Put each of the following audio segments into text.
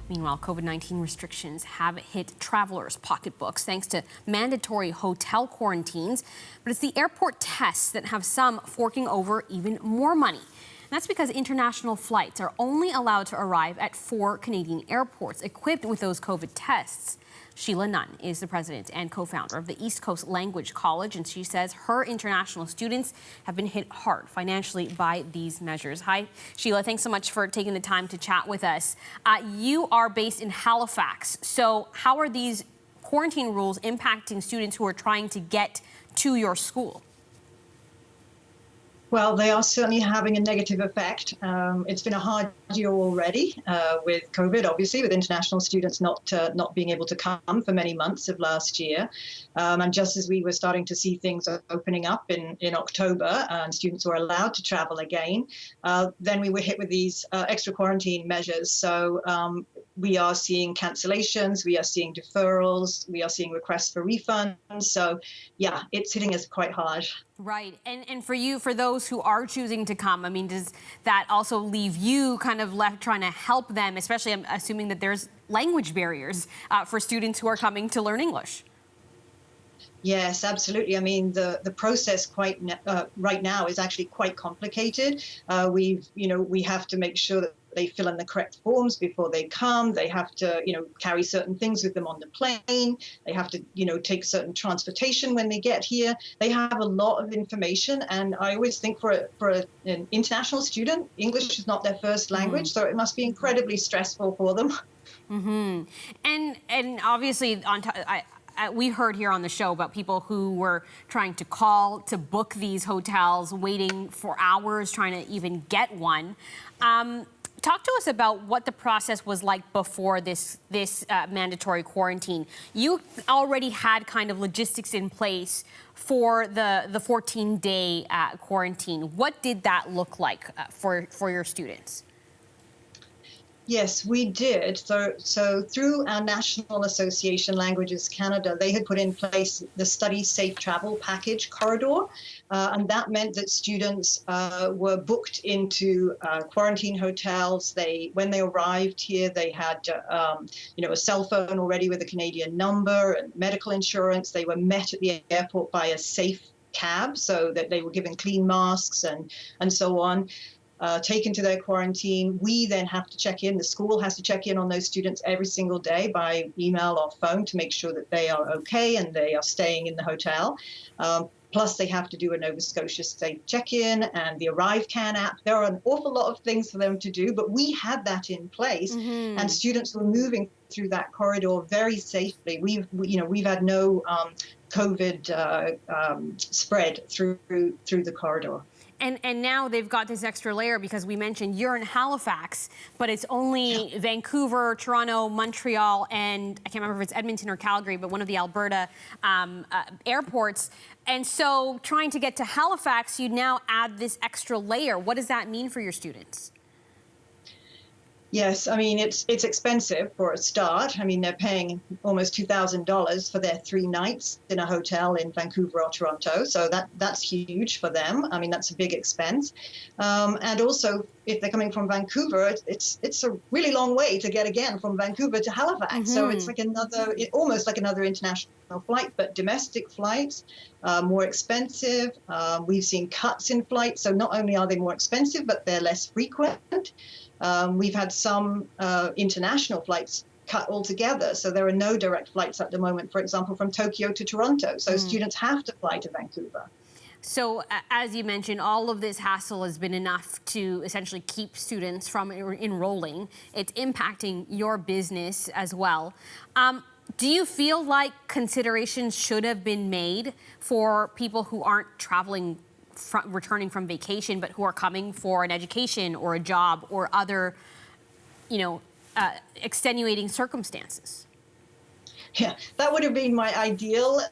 Meanwhile, COVID-19 restrictions have hit travelers' pocketbooks thanks to mandatory hotel quarantines. But it's the airport tests that have some forking over even more money. And that's because international flights are only allowed to arrive at 4 Canadian airports equipped with those COVID tests. Sheila Nunn is the president and co-founder of the East Coast Language College, and she says her international students have been hit hard financially by these measures. Hi, Sheila. Thanks so much for taking the time to chat with us. You are based in Halifax, so how are these quarantine rules impacting students who are trying to get to your school? Well, they are certainly having a negative effect. It's been a hard year already with COVID, obviously, with international students not being able to come for many months of last year. And just as we were starting to see things opening up in October and students were allowed to travel again, then we were hit with these extra quarantine measures. So we are seeing cancellations, we are seeing deferrals, we are seeing requests for refunds. So yeah, it's hitting us quite hard. Right. And for you, for those who are choosing to come, I mean, does that also leave you kind of left trying to help them, especially I'm assuming that there's language barriers for students who are coming to learn English? Yes, absolutely. I mean, the process right now is actually quite complicated. We have to make sure that they fill in the correct forms before they come. They have to, carry certain things with them on the plane. They have to, take certain transportation when they get here. They have a lot of information. And I always think for an international student, English is not their first language, so it must be incredibly stressful for them. Mm-hmm. And obviously, we heard here on the show about people who were trying to call to book these hotels, waiting for hours, trying to even get one. Talk to us about what the process was like before this mandatory quarantine. You already had kind of logistics in place for the 14-day quarantine. What did that look like for your students? Yes, we did. So through our National Association Languages Canada, they had put in place the Study Safe Travel Package corridor, and that meant that students were booked into quarantine hotels. When they arrived here, they had a cell phone already with a Canadian number and medical insurance. They were met at the airport by a safe cab, so that they were given clean masks and so on. Taken to their quarantine. We then have to check in. The school has to check in on those students every single day by email or phone to make sure that they are okay and they are staying in the hotel. Plus, they have to do a Nova Scotia Safe check-in and the ArriveCan app. There are an awful lot of things for them to do, but we had that in place, and students were moving through that corridor very safely. We've had no COVID spread through the corridor. And now they've got this extra layer because we mentioned you're in Halifax, but it's only Vancouver, Toronto, Montreal, and I can't remember if it's Edmonton or Calgary, but one of the Alberta airports. And so trying to get to Halifax, you now add this extra layer. What does that mean for your students? Yes, I mean, it's expensive for a start. I mean, they're paying almost $2,000 for their 3 nights in a hotel in Vancouver or Toronto. So that's huge for them. I mean, that's a big expense. And also, if they're coming from Vancouver, it's a really long way to get again from Vancouver to Halifax. So it's like almost like another international flight, but domestic flights, more expensive. We've seen cuts in flights. So not only are they more expensive, but they're less frequent. We've had some international flights cut altogether, so there are no direct flights at the moment, for example, from Tokyo to Toronto. So students have to fly to Vancouver. So as you mentioned, all of this hassle has been enough to essentially keep students from enrolling. It's impacting your business as well. Do you feel like considerations should have been made for people who aren't traveling returning from vacation, but who are coming for an education or a job or other, extenuating circumstances? Yeah, that would have been my ideal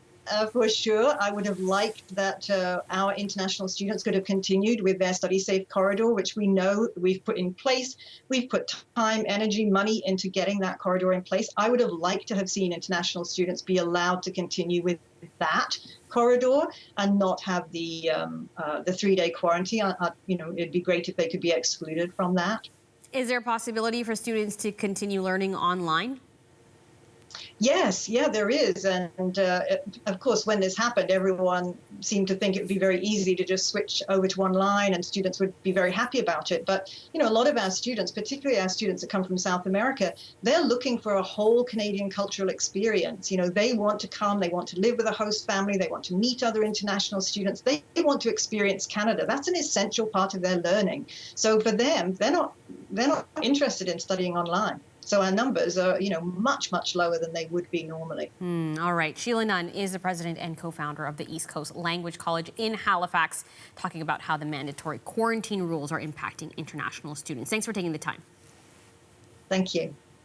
for sure. I would have liked that our international students could have continued with their Study Safe corridor, which we know we've put in place. We've put time, energy, money into getting that corridor in place. I would have liked to have seen international students be allowed to continue with that corridor and not have the 3-day quarantine. It'd be great if they could be excluded from that. Is there a possibility for students to continue learning online? Yes, yeah, there is. And of course, when this happened, everyone seemed to think it would be very easy to just switch over to online and students would be very happy about it. But, you know, a lot of our students, particularly our students that come from South America, they're looking for a whole Canadian cultural experience. You know, they want to come, they want to live with a host family, they want to meet other international students, they want to experience Canada. That's an essential part of their learning. So for them, they're not interested in studying online. So our numbers are, you know, much, much lower than they would be normally. All right. Sheila Nunn is the president and co-founder of the East Coast Language College in Halifax, talking about how the mandatory quarantine rules are impacting international students. Thanks for taking the time. Thank you.